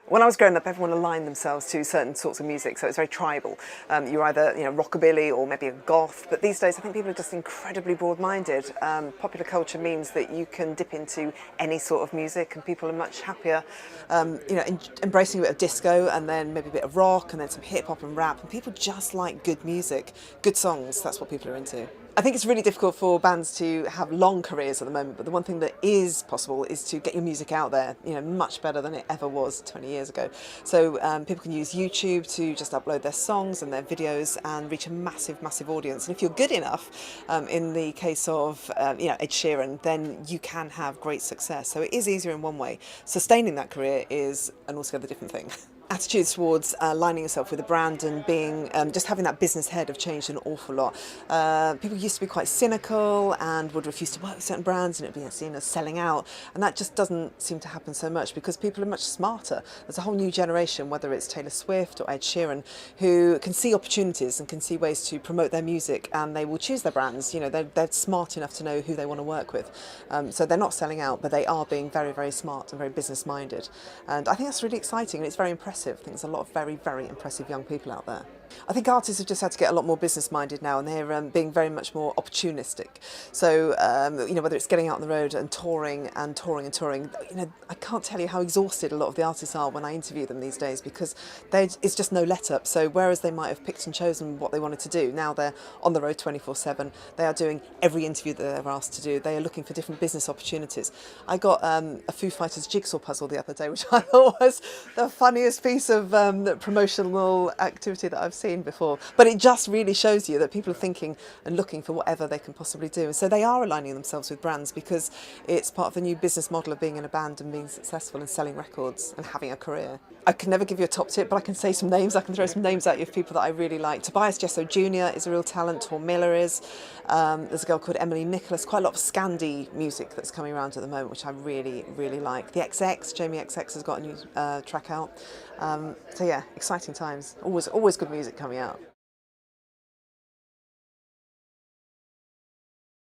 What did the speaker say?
When I was growing up, everyone aligned themselves to certain sorts of music, so it's very tribal. You're either rockabilly or maybe a goth, but these days I think people are just incredibly broad-minded. Popular culture means that you can dip into any sort of music, and people are much happier, embracing a bit of disco and then maybe a bit of rock and then some hip hop and rap. And people just like good music, good songs. That's what people are into. I think it's really difficult for bands to have long careers at the moment, but the one thing that is possible is to get your music out there, much better than it ever was 20 years ago. So people can use YouTube to just upload their songs and their videos and reach a massive, massive audience. And if you're good enough, in the case of Ed Sheeran, then you can have great success. So it is easier in one way. Sustaining that career is an altogether different thing. Attitudes towards aligning yourself with a brand and being just having that business head have changed an awful lot. People used to be quite cynical and would refuse to work with certain brands, and it'd be seen as selling out, and that just doesn't seem to happen so much because people are much smarter. There's a whole new generation, whether it's Taylor Swift or Ed Sheeran, who can see opportunities and can see ways to promote their music, and they will choose their brands. They're smart enough to know who they want to work with, so they're not selling out, but they are being very, very smart and very business minded, and I think that's really exciting and it's very impressive. I think there's a lot of very, very impressive young people out there. I think artists have just had to get a lot more business-minded now, and they're being very much more opportunistic. So, whether it's getting out on the road and touring and touring and touring, I can't tell you how exhausted a lot of the artists are when I interview them these days because it's just no let-up. So whereas they might have picked and chosen what they wanted to do, now they're on the road 24/7. They are doing every interview that they're asked to do. They are looking for different business opportunities. I got a Foo Fighters jigsaw puzzle the other day, which I thought was the funniest piece of promotional activity that I've seen before, but it just really shows you that people are thinking and looking for whatever they can possibly do, and so they are aligning themselves with brands because it's part of the new business model of being in a band and being successful and selling records and having a career. I can never give you a top tip, but I can say some names. I can throw some names at you of people that I really like. Tobias Jesso Jr. is a real talent. Tor Miller is. There's a girl called Emily Nicholas. Quite a lot of Scandi music that's coming around at the moment, which I really, really like. The XX, Jamie XX has got a new track out. So yeah, exciting times. Always good music coming out.